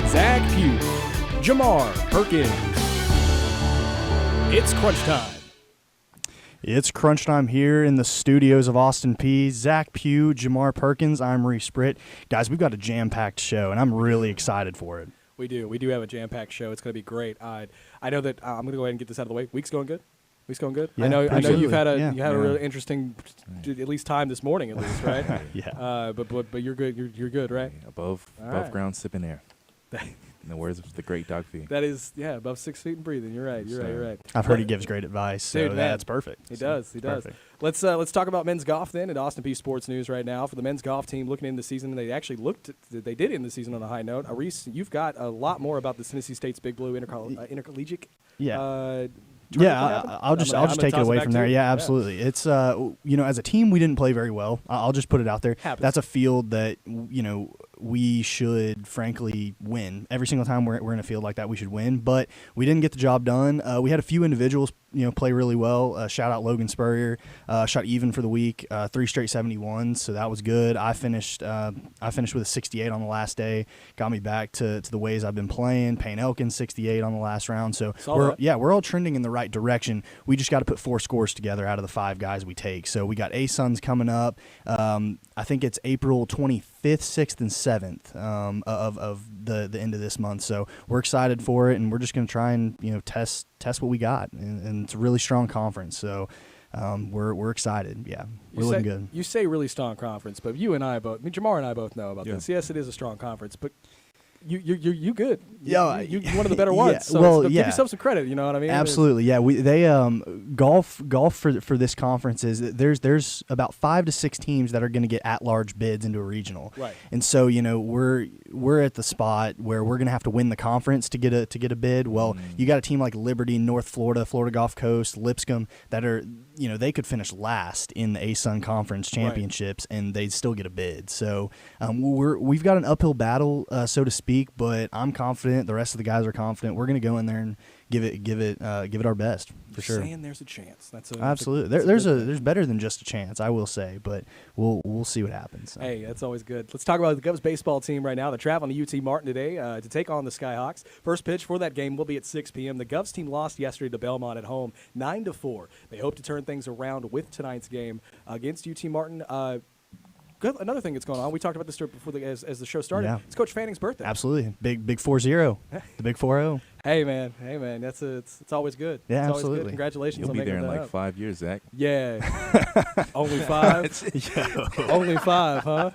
Zach Peay, Jamar Perkins. It's crunch time. It's crunch time here in the studios of Austin Peay. Zach Peay, Jamar Perkins, I'm Reese Britt. Guys, we've got a jam-packed show, and I'm really excited for it. We do have a jam-packed show. It's going to be great. I know that I'm going to go ahead and get this out of the way. Week's going good. Yeah, I know you've had a yeah. really interesing, at least time this morning, at least, right? Yeah. But you're good. You're good, right? Above right. ground, sipping air. In the words of the great Doug Fee. That is, above 6 feet and breathing. You're right. You're right. I've heard he gives great advice, so Dude, man, that's perfect. He does. Perfect. Let's talk about men's golf then at Austin Peay Sports News right now. For the men's golf team looking into the season, they did end the season on a high note. Reese, you've got a lot more about the Tennessee State's Big Blue intercollegiate. I'll just take it away from there. Yeah, absolutely. It's as a team we didn't play very well. I'll just put it out there. Happens. That's a field that we should frankly win. Every single time we're in a field like that, we should win, but we didn't get the job done. We had a few individuals play really well. Shout out Logan Spurrier, shot even for the week, 3 straight 71s, so that was good. I finished with a 68 on the last day, got me back to the ways I've been playing. Payne Elkins 68 on the last round, so we're all trending in the right direction. We just got to put 4 scores together out of the 5 guys we take. So we got A-Suns coming up. I think it's April 25th, 6th, and 7th of the end of this month. So we're excited for it, and we're just going to try and test what we got, and it's a really strong conference. So we're excited. Yeah, we're looking good. You say really strong conference, but you and I both, Jamar and I both know about this. Yes, it is a strong conference, but you good. You're one of the better ones. So give yourself some credit. You know what I mean? Absolutely. Golf for this conference is there's about 5 to 6 teams that are going to get at-large bids into a regional. Right. And so we're at the spot where we're going to have to win the conference to get a bid. Well, you got a team like Liberty, North Florida, Florida Gulf Coast, Lipscomb that are they could finish last in the ASUN Conference Championships and they'd still get a bid. So we've got an uphill battle, so to speak. But I'm confident. The rest of the guys are confident. We're going to go in there and give it our best for sure. Saying there's a chance. Absolutely. There's better than just a chance, I will say. But we'll see what happens. So. Hey, that's always good. Let's talk about the Govs baseball team right now. They're traveling to UT Martin today to take on the Skyhawks. First pitch for that game will be at 6 p.m. The Govs team lost yesterday to Belmont at home, 9-4. They hope to turn things around with tonight's game against UT Martin. Good. Another thing that's going on, we talked about this before as the show started. Yeah. It's Coach Fanning's birthday. Absolutely, big 4-0, the big 4-0. Hey man, it's always good. Yeah, it's absolutely. Always good. Congratulations You'll on be making there in that like up. 5 years, Zach. Yeah, only 5. Only 5, huh?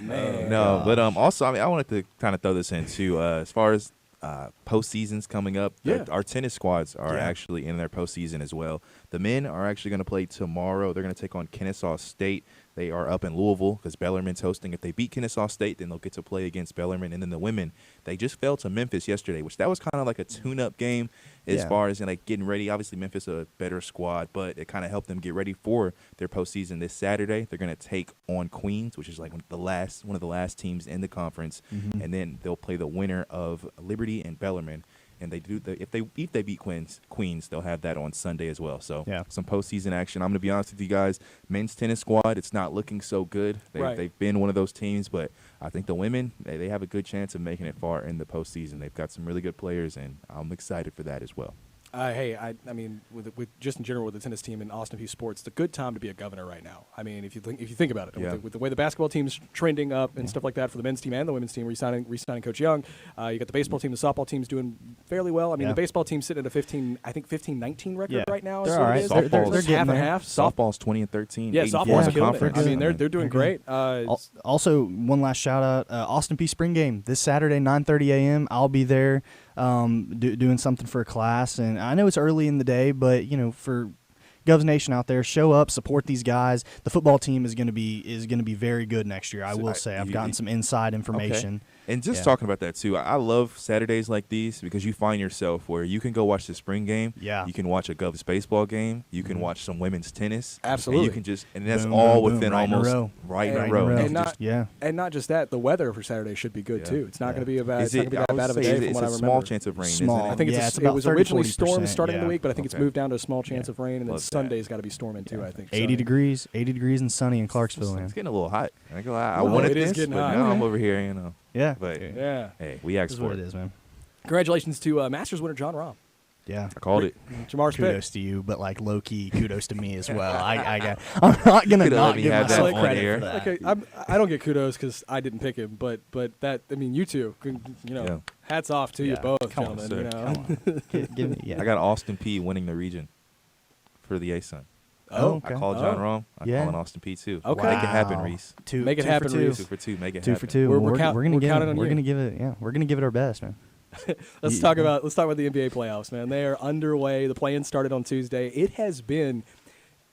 Man. No, but also, I wanted to kind of throw this in too. As far as postseasons coming up, our tennis squads are actually in their postseason as well. The men are actually going to play tomorrow. They're going to take on Kennesaw State. They are up in Louisville because Bellarmine's hosting. If they beat Kennesaw State, then they'll get to play against Bellarmine. And then the women, they just fell to Memphis yesterday, which that was kind of like a tune-up game as far as getting ready. Obviously, Memphis is a better squad, but it kind of helped them get ready for their postseason this Saturday. They're going to take on Queens, which is like one of the last teams in the conference, and then they'll play the winner of Liberty and Bellarmine. And if they beat Queens, they'll have that on Sunday as well. So some postseason action. I'm going to be honest with you guys. Men's tennis squad, it's not looking so good. They've been one of those teams, but I think the women, they have a good chance of making it far in the postseason. They've got some really good players, and I'm excited for that as well. I mean, with just in general with the tennis team in Austin Peay Sports, it's a good time to be a governor right now. I mean, if you think about it, with the way the basketball team's trending up and stuff like that for the men's team and the women's team, re-signing Coach Young, you got the baseball team, the softball team's doing fairly well. I mean, the baseball team's sitting at a 15-19 record right now. They're all right. They're half and half. Softball's 20-13. Yeah, softball's killing it. I mean, they're doing great. Also, one last shout out: Austin Peay Spring Game this Saturday, 9:30 a.m. I'll be there. Doing something for a class, and I know it's early in the day, but for Govs Nation out there, show up, support these guys. The football team is going to be very good next year. I will say I've gotten some inside information. Okay. And just talking about that too, I love Saturdays like these because you find yourself where you can go watch the spring game. Yeah. You can watch a Govs baseball game. You can watch some women's tennis. Absolutely. And you can that's all within right almost in a row. Right in a row. And not just that, the weather for Saturday should be good too. It's not going to be that bad of a day from what I remember. It's a small chance of rain, isn't it? I think it was originally storms starting the week, but I think it's moved down to a small chance of rain, and then Sunday's got to be storming too, I think. 80 degrees and sunny in Clarksville. It's getting a little hot. I want it this, but now I'm over here, Yeah. But Yeah. hey, we This asked is for what it. it is, man. Congratulations to Masters winner John Rahm. Yeah. I called it. Jamar's pick. Kudos to you, but like low key, kudos to me as well. I'm not gonna Could've not let me give have that myself on credit air. for that. Okay, I don't get kudos because I didn't pick him, but that, I mean, you two, Yeah. hats off to you Yeah. both, Come on, gentlemen. sir. You know? Come on. Give me, yeah. I got Austin Peay winning the region for the A-Sun. Oh, I okay. called John Rahm. I'm Yeah. calling Austin Peay too. Okay. Make it happen, Wow. Reese. Make it two happen, for two. Reese. 2 for 2. Make it Two happen. for two. We're We're counting on we're you. gonna give it. Yeah, we're gonna give it our best, man. Let's talk about the NBA playoffs, man. They are underway. The play-in started on Tuesday. It has been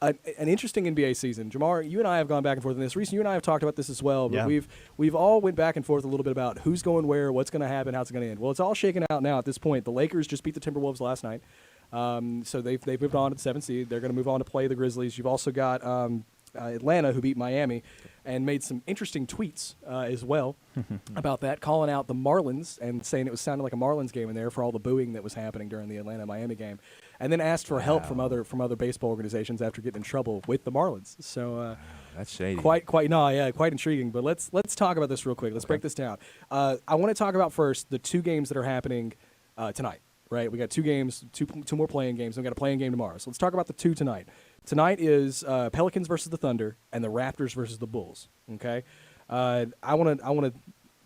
an interesting NBA season. Jamar, you and I have gone back and forth on this. Reese, you and I have talked about this as well. But Yeah. we've all went back and forth a little bit about who's going where, what's going to happen, how it's going to end. Well, it's all shaken out now at this point. The Lakers just beat the Timberwolves last night, so they've moved on to the 7th seed. They're going to move on to play the Grizzlies. You've also got Atlanta, who beat Miami, and made some interesting tweets as well about that, calling out the Marlins and saying it was sounding like a Marlins game in there for all the booing that was happening during the Atlanta-Miami game, and then asked for help from other baseball organizations after getting in trouble with the Marlins. So That's shady. quite intriguing. But let's talk about this real quick. Let's break this down. I want to talk about first the two games that are happening tonight. Right, we got two games, two more playing games. And we got a playing game tomorrow. So let's talk about the two tonight. Tonight is Pelicans versus the Thunder and the Raptors versus the Bulls. Okay, I want to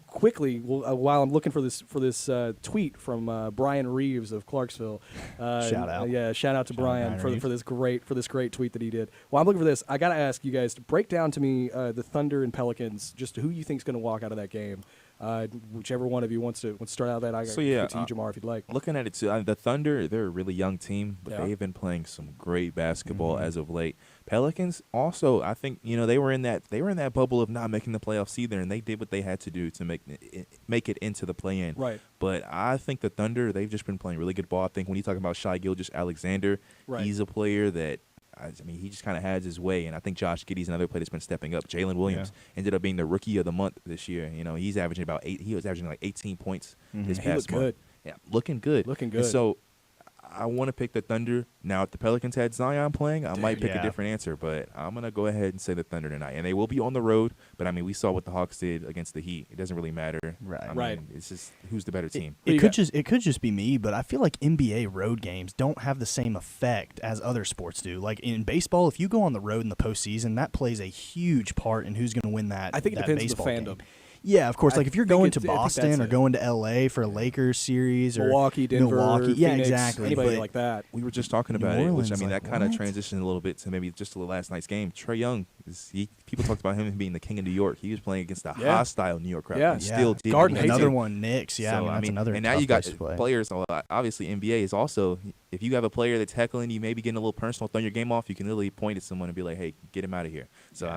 quickly while I'm looking for this tweet from Brian Reeves of Clarksville. Shout out. Yeah, shout out to Brian Brian for this great tweet that he did. While I'm looking for this, I got to ask you guys to break down to me the Thunder and Pelicans, just who you think is going to walk out of that game. Whichever one of you wants to start out that, I So, yeah, to you, Jamar, if you'd like. Looking at it too, the Thunder, they're a really young team, but Yeah. they've been playing some great basketball as of late. Pelicans also, I think, they were in that bubble of not making the playoffs either, and they did what they had to do to make it into the play-in. Right. But I think the Thunder, they've just been playing really good ball. I think when you talk about Shai Gilgeous-Alexander, Right. he's a player that, he just kind of has his way, and I think Josh Giddey's another player that's been stepping up. Jalen Williams ended up being the rookie of the month this year. He's averaging he was averaging like 18 points this He past looked month. good. Yeah, looking good. Looking And good. so I want to pick the Thunder. Now, if the Pelicans had Zion playing, I might pick yeah. a different answer, but I'm going to go ahead and say the Thunder tonight. And they will be on the road, but, we saw what the Hawks did against the Heat. It doesn't really matter. Right. Right. It's just who's the better team. Who you It could just be me, but I feel like NBA road games don't have the same effect as other sports do. Like in baseball, if you go on the road in the postseason, that plays a huge part in who's going to win that. I think it that depends on baseball the game. fandom. Yeah, of course. I Like if you're think going it- to I think Boston that's or it. going to LA for a Lakers series or Milwaukee, Denver, Milwaukee, yeah, Phoenix, exactly. anybody But like that. We were just talking New about it, which Orleans, that like, kind of what? transitioned a little bit to maybe just last night's game. Trae Young, people talked about him being the king of New York. He was playing against a Yeah. hostile New York crowd. Yeah. and Yeah. still did. Garden what he hates another did. one, Knicks. Yeah, So, that's another. and now tough you got place to play. players. Obviously, NBA is also. If you have a player that's heckling you, maybe getting a little personal, throwing your game off, you can literally point at someone and be like, "Hey, get him out of here." So Yeah.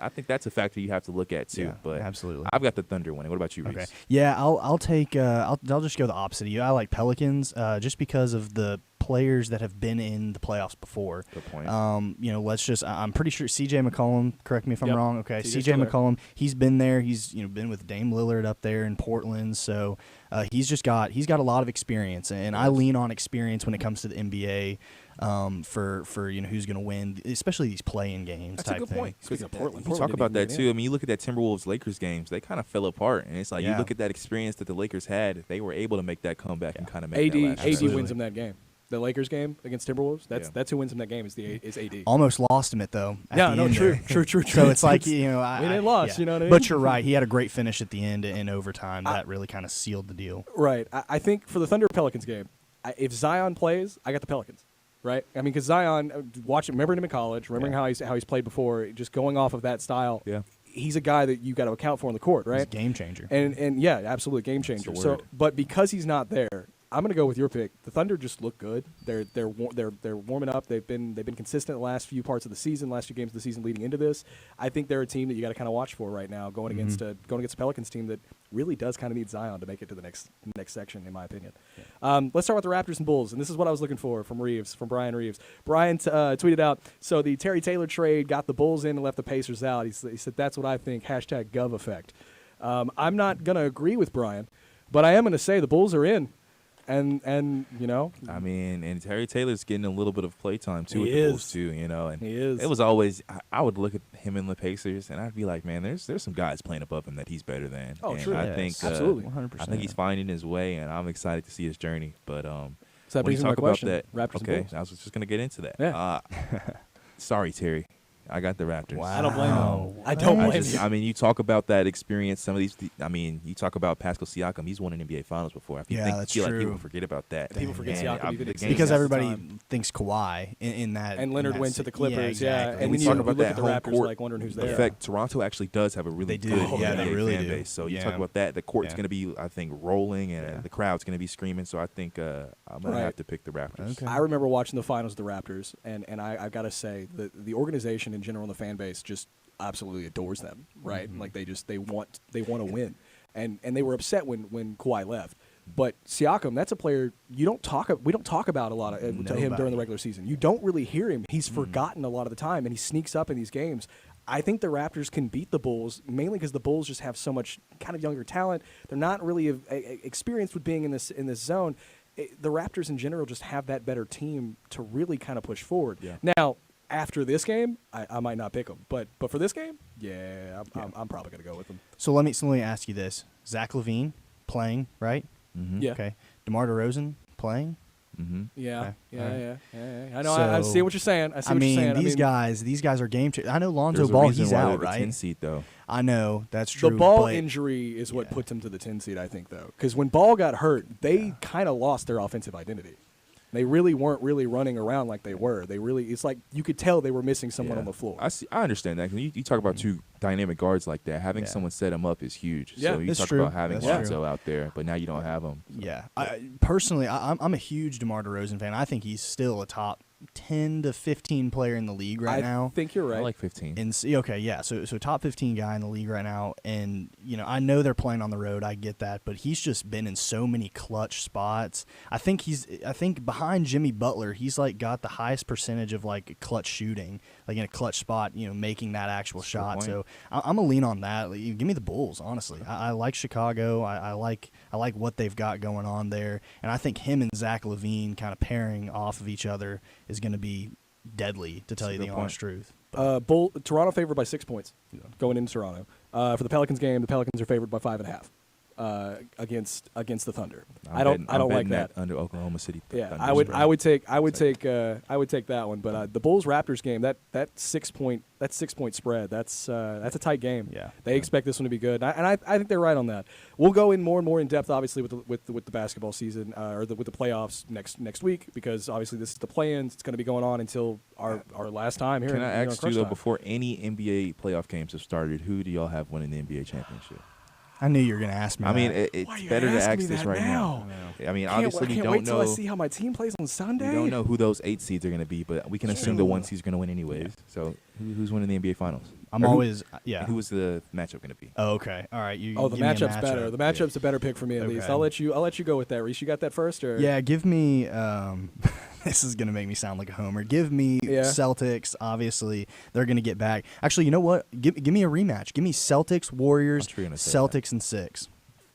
I think that's a factor you have to look at too. Yeah, but absolutely. I've got the Thunder winning. What about you, Reese? Okay. Yeah, I'll take. I'll just go the opposite of you. I like Pelicans just because of the players that have been in the playoffs before. Good point. Let's just. I'm pretty sure C.J. McCollum. Correct me if I'm Yep. wrong. Okay, CJ's C.J. still there. McCollum. He's been there. He's been with Dame Lillard up there in Portland. So he's got a lot of experience, and I lean on experience when it comes to the NBA. For who's going to win, especially these play-in games. That's type a good thing. point. Speaking of Portland, You talk Portland about didn't that even too. get You look at that Timberwolves Lakers games; they kind of fell apart, and it's like you Yeah. look at that experience that the Lakers had. They were able to make that comeback and kind of make AD that last AD shot. wins them that game. The Lakers game against Timberwolves. Yeah. That's who wins them that game. Is AD. Almost lost him it though. At Yeah, the no, end true, there. true. So it's like We didn't lost, you know what I mean? But you're right. He had a great finish at the end in overtime. That really kind of sealed the deal. Right. I think for the Thunder Pelicans game, if Zion plays, I got the Pelicans. Right. I mean, because Zion, remembering him in college, remembering how he's played before, just going off of that style. Yeah. He's a guy that you got to account for on the court, right? He's a game changer. And yeah, absolute game changer. the So, word. but because he's not there, I'm going to go with your pick. The Thunder just look good. They're warming up. They've been consistent the last few parts of the season, last few games of the season leading into this. I think they're a team that you got to kind of watch for right now, going against a Pelicans team that really does kind of need Zion to make it to the next section, in my opinion. Let's start with the Raptors and Bulls, and this is what I was looking for from Brian Reeves. Brian tweeted out, so the Terry Taylor trade got the Bulls in and left the Pacers out. He said, that's what I think, #Gov effect. I'm not going to agree with Brian, but I am going to say the Bulls are in. And you know, I mean, and Terry Taylor's getting a little bit of playtime too with He the is. Bulls too, you know. And He is. it was always I would look at him in the Pacers, and I'd be like, man, there's some guys playing above him that he's better than. Oh, and sure. I Yes, think absolutely. 100%. I think he's finding his way, and I'm excited to see his journey. But So that when you brings me to my talk about question. that, Raptors and okay, Bulls. I was just gonna get into that. Yeah. Sorry, Terry. I got the Raptors. Wow. I don't blame him. I don't blame you. I mean, you talk about that experience. Some of these. I mean, you talk about Pascal Siakam. He's won an NBA Finals before. I Yeah, think, that's feel like true. people forget about that. People forget And Siakam I- even the exists. game- Because half the everybody time. thinks Kawhi in that. And in Leonard that went to se- the Clippers, Yeah, exactly. and And then we you talk look about at the that home Raptors, court like wondering who's there. effect. Toronto actually does have a really They do. good Yeah, NBA they really fan do. base. So you Yeah. talk about that. The court's Yeah. going to be, I think, rolling, and Yeah. the crowd's going to be screaming. So I think I'm going Right. to have to pick the Raptors. Okay. I remember watching the finals of the Raptors, and I've got to say the organization in general and the fan base just absolutely adores them, right? Mm-hmm. Like they want to win, and they were upset when Kawhi left. But Siakam, that's a player we don't talk about a lot to him during Nobody. the regular season. You don't really hear him. He's forgotten a lot of the time, and he sneaks up in these games. I think the Raptors can beat the Bulls mainly because the Bulls just have so much kind of younger talent. They're not really experienced with being in this zone. The Raptors in general just have that better team to really kind of push forward. Yeah. Now, after this game, I might not pick them, but for this game, yeah, I'm probably gonna go with them. So let me ask you this: Zach LaVine playing, right? Mm-hmm. Yeah. Okay. DeMar DeRozan playing. Mm-hmm. Yeah, Okay. yeah, All right. yeah. I know. I So, see what you're saying. I see what mean, you're saying. these guys are game changers. I know Lonzo There's a Ball, reason he's why out, they're the right? 10 seed though. I know that's true. The Ball but injury is what yeah. puts him to the 10 seed, I think, though, because when Ball got hurt, they kind of lost their offensive identity. They really weren't really running around like they were. It's like you could tell they were missing someone on the floor. I understand that. You talk about two dynamic guards like that. Having Yeah. someone set them up is huge. Yeah. So you It's talk true. about having That's Lonzo true. out there, but now you don't have him. Yeah, personally, I'm a huge DeMar DeRozan fan. I think he's still a top 10 to 15 player in the league right I now. think you're right. I like 15. And okay, yeah, so top 15 guy in the league right now, and I know they're playing on the road. I get that, but he's just been in so many clutch spots. I think behind Jimmy Butler, he's like got the highest percentage of like clutch shooting, like in a clutch spot, making that actual That's a good shot. point. So I'm gonna lean on that. Like, give me the Bulls, honestly. I like Chicago. I like what they've got going on there, and I think him and Zach LaVine kind of pairing off of each other is going to be deadly, to tell That's a you the good point. honest truth. Toronto favored by 6 points going into Toronto. For the Pelicans game, the Pelicans are favored by 5.5 against the Thunder. I don't like that. Under Oklahoma City. Yeah, Thunder I would spread. take that one. But the Bulls Raptors game, that 6 point spread, that's a tight game. Yeah. They expect this one to be good, and I think they're right on that. We'll go in more and more in depth, obviously, with the basketball season with the playoffs next week, because obviously this is the play-ins. It's going to be going on until our last time here. Can I ask you though, CrunchTime. before any NBA playoff games have started, who do y'all have winning the NBA championship? I knew you were going to ask me. I mean, that. it's Why are you better to asking ask me this that right now. I mean, obviously we can't don't wait till know. I see how my team plays on Sunday. We don't know who those 8 seeds are going to be, but we can assume the 1 seed's going to win anyways. So who's winning the NBA Finals? I'm Or who- always yeah. Who is the matchup going to be? Oh, okay. All right. You Oh, the give me a matchup's better. The matchup's a better pick for me at least. Okay. I'll let you go with that. Reese, you got that first, or Yeah, give me. This is gonna make me sound like a homer. Give me Yeah. Celtics. Obviously, they're gonna get back. Actually, you know what? Give me a rematch. Give me Celtics, Warriors, I'm sure you're gonna say Celtics, and 6.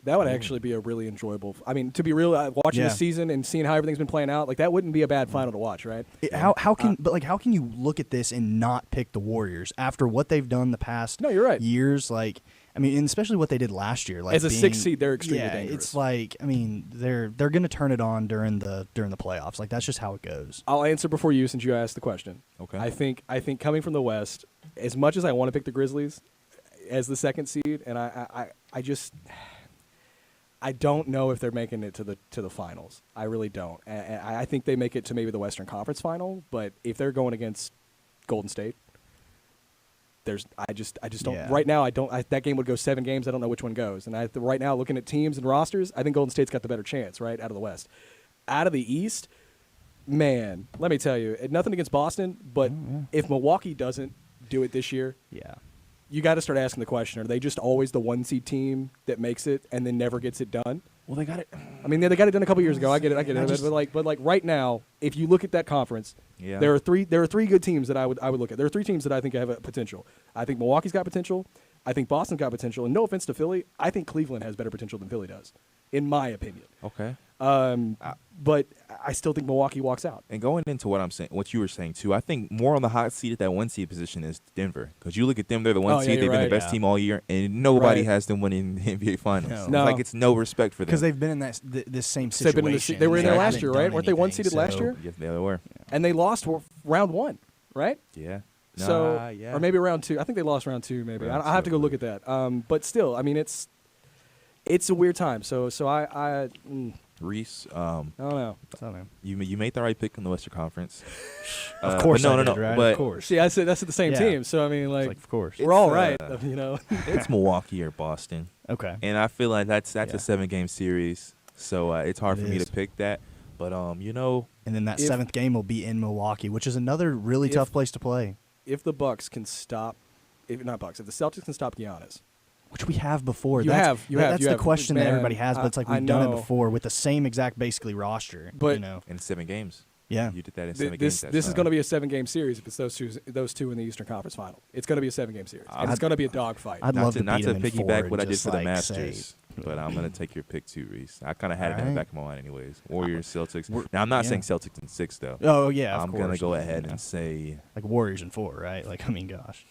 That would actually be a really enjoyable. I mean, to be real, watching Yeah. the season and seeing how everything's been playing out, like that wouldn't be a bad final to watch, right? How can you look at this and not pick the Warriors after what they've done the past No, you're right. years? Like, I mean, and especially what they did last year. Like As a 6th seed, they're extremely yeah, dangerous. it's like, I mean, they're gonna turn it on during the playoffs. Like, that's just how it goes. I'll answer before you since you asked the question. Okay. I think coming from the West, as much as I want to pick the Grizzlies as the 2nd seed, and I just I don't know if they're making it to the finals. I really don't. And I think they make it to maybe the Western Conference final, but if they're going against Golden State, I just don't. Yeah. Right now, that game would go 7 games. I don't know which one goes. And right now, looking at teams and rosters, I think Golden State's got the better chance. Right out of the West, out of the East, man. Let me tell you, nothing against Boston, but if Milwaukee doesn't do it this year, Yeah. you got to start asking the question: are they just always the 1 seed team that makes it and then never gets it done? Well, they got it. I mean, they got it done a couple years ago. I get it. But like right now, if you look at that conference, Yeah. there are three good teams that I would look at. There are 3 teams that I think have a potential. I think Milwaukee's got potential. I think Boston's got potential. And no offense to Philly, I think Cleveland has better potential than Philly does. in my opinion. Okay. But I still think Milwaukee walks out. And going into what you were saying too, I think more on the hot seat at that 1 seed position is Denver, because you look at them; they're the 1 seed. They've been the best team all year, and nobody has them winning the NBA Finals. No. It's like it's no respect for them because they've been in this same situation. They were in there last haven't year, done right? Weren't they 1 anything, seeded last year? Yes, they were. And they lost round 1, right? Yeah. So, or maybe round 2. I think they lost round 2. Maybe I have to go look at that. But still, I mean, it's a weird time. So Reese, I don't know. You made the right pick in the Western Conference. Of course, no, right? But of course. See, that's the same team. So I mean, like of course, we're all right. It's Milwaukee or Boston. Okay. And I feel like that's a 7-game series, so it's hard for me to pick that. But And then that 7th game will be in Milwaukee, which is another really tough place to play. If the Bucks can stop, if the Celtics can stop Giannis. Which we have before. That's the question that everybody has, but it's like we've done it know. before with the same exact basically roster. But in 7 games. Yeah. You did that in 7 games. This is going to be a 7-game series if it's those two in the Eastern Conference Final. It's going to be a 7-game series. And it's going to be a dogfight. I'd love to piggyback what I did for the Masters, but I'm going to take your pick too, Reese. I kind of had it in the back of my mind anyways. Warriors, Celtics. Now, I'm not saying Celtics in 6, though. Oh, yeah, I'm going to go ahead and say... Like Warriors in 4, right? Like, I mean, gosh.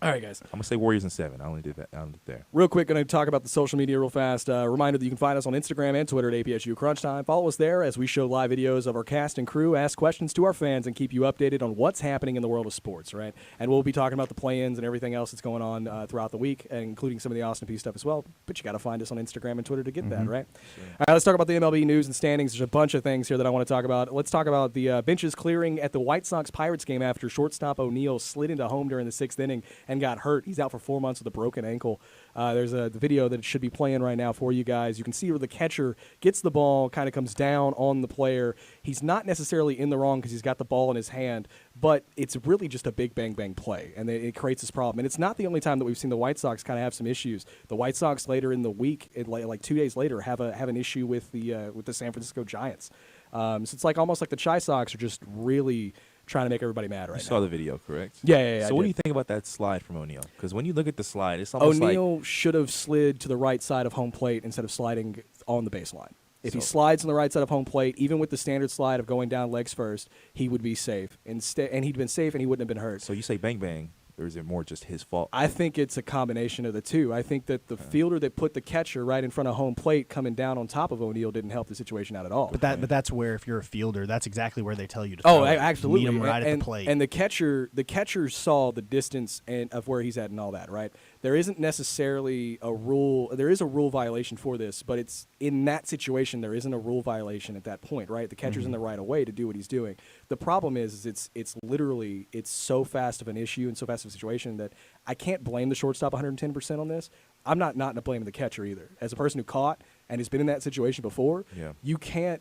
All right, guys. I'm going to say Warriors in 7. I only did that. I only did there. Real quick, going to talk about the social media real fast. Reminder that you can find us on Instagram and Twitter at APSU CrunchTime. Follow us there as we show live videos of our cast and crew, ask questions to our fans, and keep you updated on what's happening in the world of sports, right? And we'll be talking about the play-ins and everything else that's going on throughout the week, including some of the Austin Peay stuff as well. But you got to find us on Instagram and Twitter to get that, right? Sure. All right, let's talk about the MLB news and standings. There's a bunch of things here that I want to talk about. Let's talk about the benches clearing at the White Sox-Pirates game after shortstop O'Neill slid into home during the 6th inning and got hurt. He's out for 4 months with a broken ankle. There's the video that should be playing right now for you guys. You can see where the catcher gets the ball, kind of comes down on the player. He's not necessarily in the wrong because he's got the ball in his hand, but it's really just a big bang-bang play, and it creates this problem. And it's not the only time that we've seen the White Sox kind of have some issues. The White Sox later in the week, like 2 days later, have an issue with the San Francisco Giants. So it's like almost like the Chi Sox are just really trying to make everybody mad right now. You saw the video, correct? Yeah. So what do you think about that slide from O'Neill? Because when you look at the slide, it's almost O'Neill should have slid to the right side of home plate instead of sliding on the baseline. If he slides on the right side of home plate, even with the standard slide of going down legs first, he would be safe. And he'd been safe, and he wouldn't have been hurt. So you say bang bang, or is it more just his fault? I think it's a combination of the two. I think that the fielder that put the catcher right in front of home plate coming down on top of O'Neill didn't help the situation out at all. But that's where, if you're a fielder, that's exactly where they tell you to throw. Meet Absolutely. him right at the plate. And the catcher saw the distance of where he's at and all that, right? There isn't necessarily a rule. There is a rule violation for this, but it's in that situation there isn't a rule violation at that point, right? The catcher's in the right of way to do what he's doing. The problem is it's literally so fast of an issue and so fast of a situation that I can't blame the shortstop 110% on this. I'm not blaming the catcher either. As a person who caught and has been in that situation before, you can't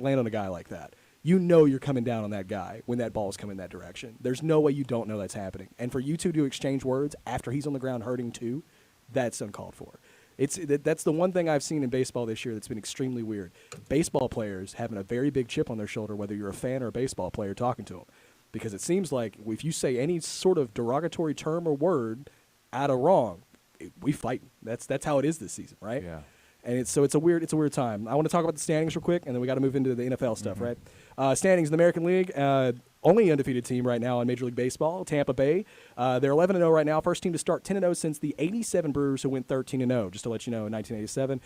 land on a guy like that. You know you're coming down on that guy when that ball's coming that direction. There's no way you don't know that's happening. And for you two to exchange words after he's on the ground hurting too, that's uncalled for. That's the one thing I've seen in baseball this year that's been extremely weird. Baseball players having a very big chip on their shoulder, whether you're a fan or a baseball player talking to them. Because it seems like if you say any sort of derogatory term or word out of wrong, we fight. That's how it is this season, right? Yeah. And it's a weird time. I want to talk about the standings real quick, and then we got to move into the NFL stuff, right? Standings in the American League. Only undefeated team right now in Major League Baseball, Tampa Bay. They're 11-0 right now. First team to start 10-0 since the 87 Brewers, who went 13-0, just to let you know, in 1987.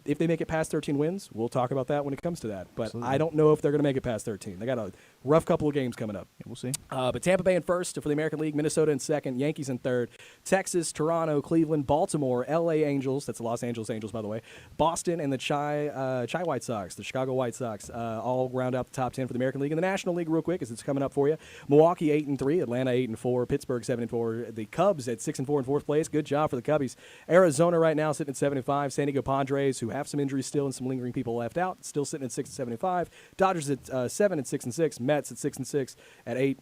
If they make it past 13 wins, we'll talk about that when it comes to that. But absolutely. I don't know if they're going to make it past 13. They got a rough couple of games coming up. Yeah, we'll see. But Tampa Bay in first for the American League, Minnesota in second, Yankees in third, Texas, Toronto, Cleveland, Baltimore, L.A. Angels, that's the Los Angeles Angels, by the way, Boston, and the Chi White Sox, the Chicago White Sox, all round out the top 10 for the American League. In the National League, real quick, as it's coming up for you, Milwaukee 8-3, Atlanta 8-4, Pittsburgh 7-4, the Cubs at 6-4 in fourth place. Good job for the Cubbies. Arizona right now sitting at 7-5. San Diego Padres, who have some injuries still and some lingering people left out, still sitting at 6-75. Dodgers at 7 at 6-6. Mets at 6-6 at 8.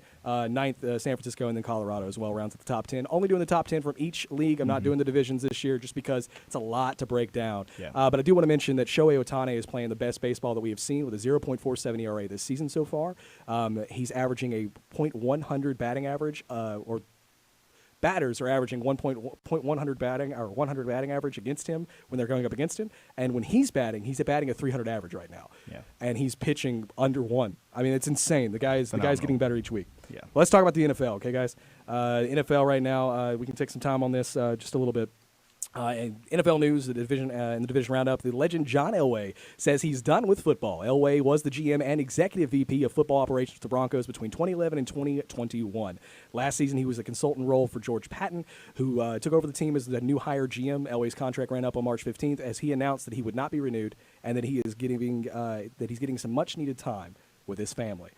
Ninth, San Francisco, and then Colorado as well, rounds at the top 10. Only doing the top 10 from each league. I'm not doing the divisions this year just because it's a lot to break down. Yeah. But I do want to mention that Shohei Ohtani is playing the best baseball that we have seen with a 0.47 ERA this season so far. He's averaging a .100 batting average, or batters are averaging 100 batting or 100 batting average against him when they're going up against him, and when he's batting a 300 average right now. Yeah. And he's pitching under 1. I mean, it's insane. The guy's getting better each week. Yeah. Let's talk about the NFL, okay, guys? NFL right now, we can take some time on this just a little bit. And NFL news, in the division roundup, the legend John Elway says he's done with football. Elway was the GM and executive VP of football operations for the Broncos between 2011 and 2021. Last season, he was a consultant role for George Patton, who took over the team as the new hire GM. Elway's contract ran up on March 15th as he announced that he would not be renewed and that he's getting some much-needed time with his family.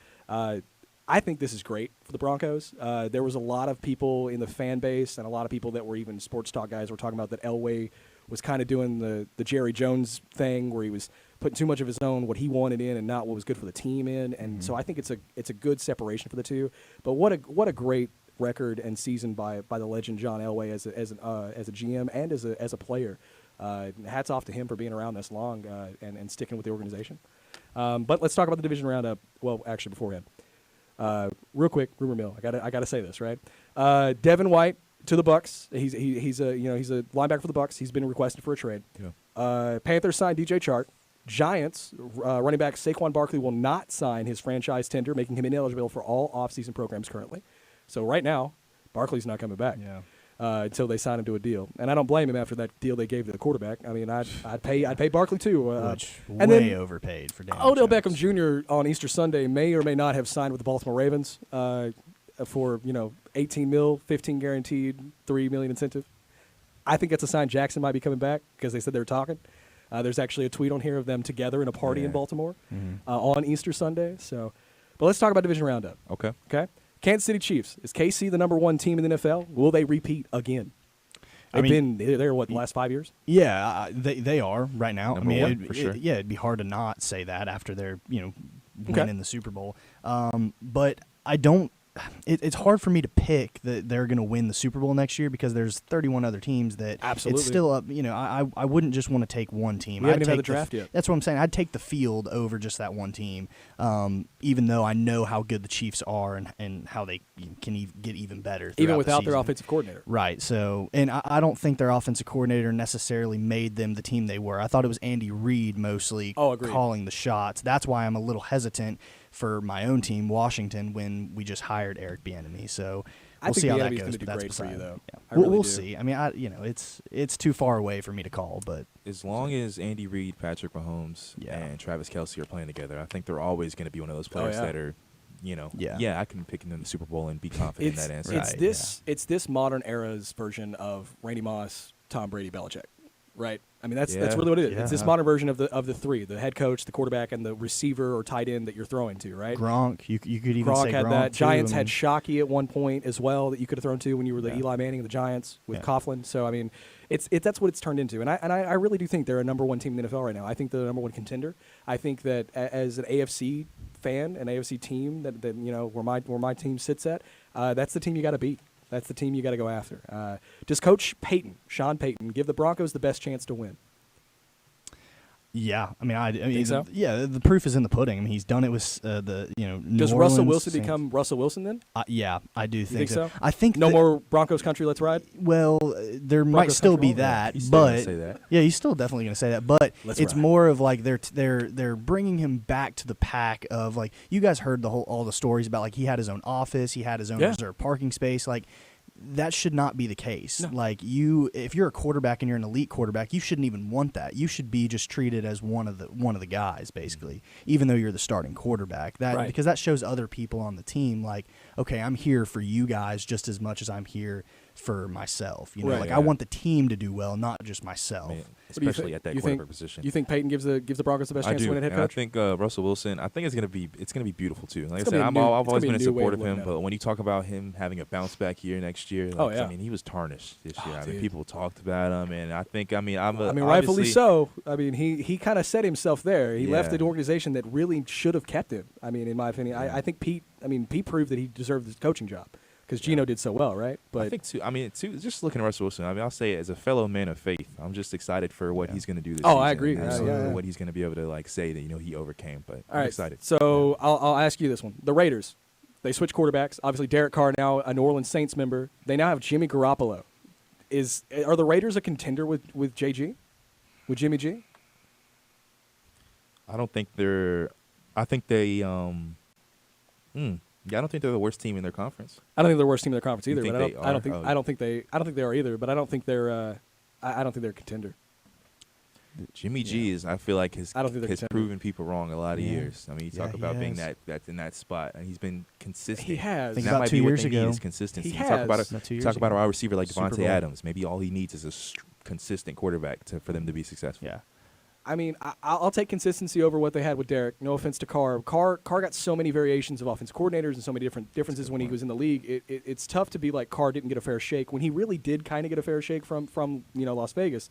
I think this is great for the Broncos. There was a lot of people in the fan base and a lot of people that were even sports talk guys were talking about that Elway was kind of doing the Jerry Jones thing where he was putting too much of his own, what he wanted in and not what was good for the team in. And so I think it's a good separation for the two. But what a great record and season by the legend John Elway as a GM and as a player. Hats off to him for being around this long and sticking with the organization. But let's talk about the division roundup. Well, actually, beforehand. Real quick, rumor mill. I gotta say this, right? Devin White to the Bucks. He's a linebacker for the Bucks. He's been requested for a trade. Yeah. Panthers signed DJ Chark. Giants running back Saquon Barkley will not sign his franchise tender, making him ineligible for all offseason programs currently. So right now, Barkley's not coming back. Yeah. Until they sign him to a deal, and I don't blame him after that deal they gave to the quarterback. I mean, I'd pay Barkley too. Which and way then overpaid for Daniel Odell Jones. Beckham Jr. on Easter Sunday may or may not have signed with the Baltimore Ravens for 18 mil, 15 guaranteed, $3 million incentive. I think that's a sign Jackson might be coming back because they said they were talking. There's actually a tweet on here of them together in a party in Baltimore on Easter Sunday. So, but let's talk about division roundup. Okay. Kansas City Chiefs. Is KC the number 1 team in the NFL? Will they repeat again? They've been there, what, the last 5 years? Yeah, they are right now. Number one, for sure. It'd be hard to not say that after they're winning the Super Bowl. But I don't. It's hard for me to pick that they're going to win the Super Bowl next year because there's 31 other teams that absolutely it's still up. I wouldn't just want to take one team. We haven't even had the draft yet. That's what I'm saying. I'd take the field over just that one team, even though I know how good the Chiefs are and how they can get even better. Even without their offensive coordinator. Right. So, and I don't think their offensive coordinator necessarily made them the team they were. I thought it was Andy Reid mostly calling the shots. That's why I'm a little hesitant for my own team, Washington, when we just hired Eric Bieniemy. So we'll see how that goes. But that's great for you, though. Yeah. We'll see. I mean, it's too far away for me to call, but as long as Andy Reid, Patrick Mahomes, and Travis Kelce are playing together, I think they're always going to be one of those players that are, I can pick them in the Super Bowl and be confident in that answer. It's this modern era's version of Randy Moss, Tom Brady, Belichick. Right. I mean, that's really what it is. Yeah. It's this modern version of the three: the head coach, the quarterback, and the receiver or tight end that you're throwing to. Right. Gronk, you could even Gronk say had Gronk that. too. Giants had Shockey at one point as well that you could have thrown to when you were the Eli Manning of the Giants with Coughlin. So I mean, that's what it's turned into, and I really do think they're a number 1 team in the NFL right now. I think they're the number 1 contender. I think that as an AFC fan, an AFC team that where my team sits at, that's the team you got to beat. That's the team you got to go after. Does Coach Sean Payton, give the Broncos the best chance to win? Yeah, I mean, think so? Yeah, the proof is in the pudding. I mean, he's done it with New Does Orleans, Russell Wilson become Russell Wilson then? Yeah, I do think so. I think no more Broncos country. Let's ride. Well, there might still be that, He's but still gonna say that. Yeah, he's still definitely going to say that. But it's ride. more of like they're bringing him back to the pack of like you guys heard all the stories about like he had his own office, he had his own reserved parking space, like. That should not be the case. No. Like if you're a quarterback and you're an elite quarterback, you shouldn't even want that. You should be just treated as one of the guys, basically, even though you're the starting quarterback. Because that shows other people on the team, like, okay, I'm here for you guys just as much as I'm here for myself. I want the team to do well, not just myself. Man, especially at that quarterback position. You think Peyton gives the Broncos the best chance to win at head coach? I think Russell Wilson. I think it's gonna be beautiful too. Like I said, I've always been a support of him. But when you talk about him having a bounce back year next year, I mean, he was tarnished this year. I mean, people talked about him, and I think rightfully so. I mean, he kind of set himself there. He left an organization that really should have kept him. I mean, in my opinion, I think Pete proved that he deserved the coaching job. Because Geno did so well, right? But I think too. Just looking at Russell Wilson, I mean, I'll say it, as a fellow man of faith, I'm just excited for what he's going to do this season. I agree. What he's going to be able to say that he overcame. But I'm excited. So I'll ask you this one: the Raiders. They switch quarterbacks. Obviously, Derek Carr now a New Orleans Saints member. They now have Jimmy Garoppolo. Are the Raiders a contender with JG? With Jimmy G? I don't think they're. I think they. Yeah, I don't think they're the worst team in their conference. I don't think they're the worst team in their conference either. You But think I don't they think are? I don't think they are either. But I don't think they're. I don't think they're a contender. Jimmy G is. I feel like I don't think they're has contender. proven people wrong a lot of Yeah. years. I mean, you talk he about being has. that's in that spot, and he's been consistent. He has. Think And that about might 2 be what years they need ago. is consistency. He You talk about has. Not 2 years talk about a ago. wide receiver like Super Devontae Bowl. Adams. Maybe all he needs is a consistent quarterback for them to be successful. Yeah. I mean, I'll take consistency over what they had with Derek. No offense to Carr. Carr got so many variations of offense coordinators and so many different differences when he was in the league. It's tough to be like Carr didn't get a fair shake when he really did kind of get a fair shake from Las Vegas.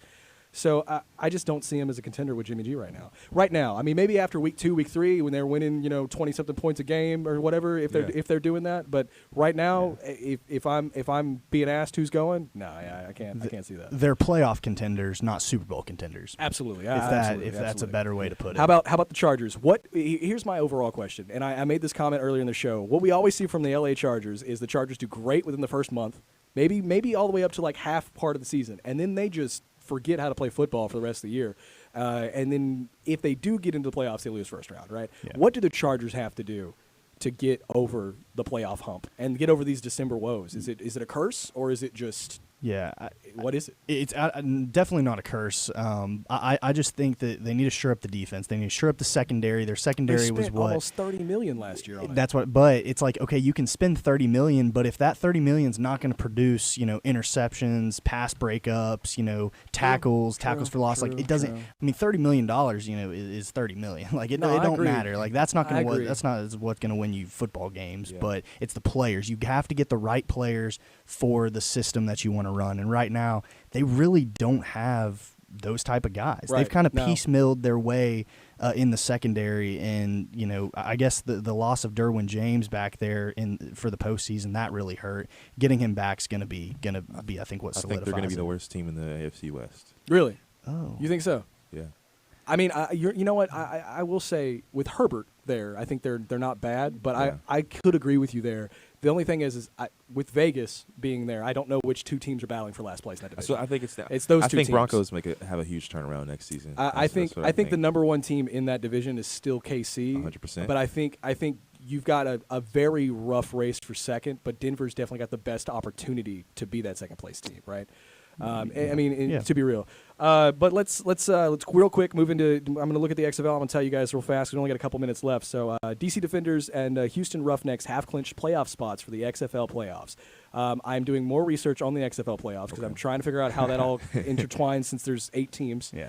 So I just don't see him as a contender with Jimmy G right now. Right now, I mean, maybe after week 2, week 3, when they're winning 20-something points a game or whatever, if they're doing that. But right now, if I'm being asked who's going, no, I can't see that. They're playoff contenders, not Super Bowl contenders. Absolutely, If that's a better way to put it. How about the Chargers? Here's my overall question, and I made this comment earlier in the show. What we always see from the LA Chargers is the Chargers do great within the first month, maybe all the way up to like half part of the season, and then they just forget how to play football for the rest of the year. And then if they do get into the playoffs, they lose first round, right? Yeah. What do the Chargers have to do to get over the playoff hump and get over these December woes? Is it a curse or is it just what is it? It's definitely not a curse. I just think that they need to shore up the defense. They need to shore up the secondary. Their secondary They was spent what almost $30 million last year on it. That's what. But it's like, okay, you can spend $30 million, but if that $30 million is not going to produce, interceptions, pass breakups, tackles for loss, like it doesn't. true. I mean, $30 million, is $30 million. Like it No, I don't agree. matter. Like that's not I going to. agree. That's not what's going to win you football games. Yeah. But it's the players. You have to get the right players for the system that you want to run. And right now, they really don't have those type of guys. Right. They've kind of No. piecemealed their way in the secondary, and I guess the loss of Derwin James back there for the postseason, that really hurt. Getting him back is gonna be I think what I solidifies think they're going to be it. the worst team in the AFC West. Really? Oh, You think so? Yeah. I mean, you know what? I will say with Herbert there, I think they're not bad, but Yeah. I could agree with you there. The only thing is with Vegas being there, I don't know which two teams are battling for last place in that division. So I think it's those I two think teams. Broncos have a huge turnaround next season. I think That's what the number one team in that division is still KC. 100%. But I think you've got a very rough race for second, but Denver's definitely got the best opportunity to be that second place team, right? I mean, Yeah. to be real. But let's real quick move into. I'm going to look at the XFL. I'm going to tell you guys real fast. We only got a couple minutes left. So DC Defenders and Houston Roughnecks have clinched playoff spots for the XFL playoffs. I'm doing more research on the XFL playoffs because I'm trying to figure out how that all intertwines since there's 8 teams. Yeah.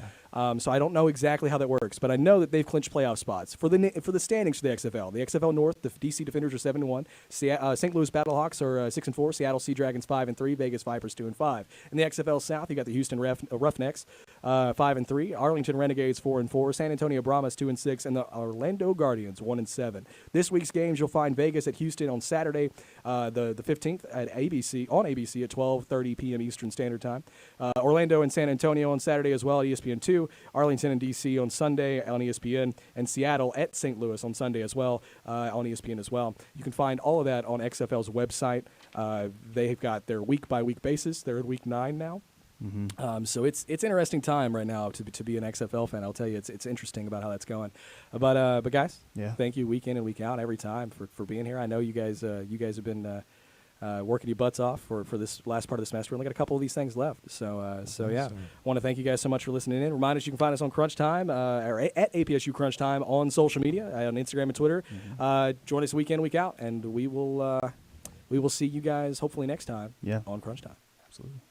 So I don't know exactly how that works, but I know that they've clinched playoff spots for the standings for the XFL. The XFL North, the DC Defenders are 7-1, St. Louis Battlehawks are 6-4, Seattle Sea Dragons 5-3, Vegas Vipers 2-5. In the XFL South, you got the Houston Roughnecks 5-3, Arlington Renegades 4-4, San Antonio Brahmas 2-6, and the Orlando Guardians 1-7. This week's games, you'll find Vegas at Houston on Saturday, the 15th at ABC at 12:30 p.m. Eastern Standard Time. Orlando and San Antonio on Saturday as well at ESPN2. Arlington and DC on Sunday on ESPN, and Seattle at St. Louis on Sunday as well on ESPN as well. You can find all of that on XFL's website. They've got their week-by-week basis. They're at week 9 now. Mm-hmm. So it's interesting time right now to be an XFL fan. I'll tell you, it's interesting about how that's going. But guys, Yeah. thank you week in and week out every time for being here. I know you guys have been working your butts off for this last part of the semester. We only got a couple of these things left. So yeah, I want to thank you guys so much for listening in. Remind us you can find us on CrunchTime or at APSU CrunchTime on social media, on Instagram and Twitter. Join us week in, week out, and we will see you guys hopefully next time Yeah. on CrunchTime. Absolutely.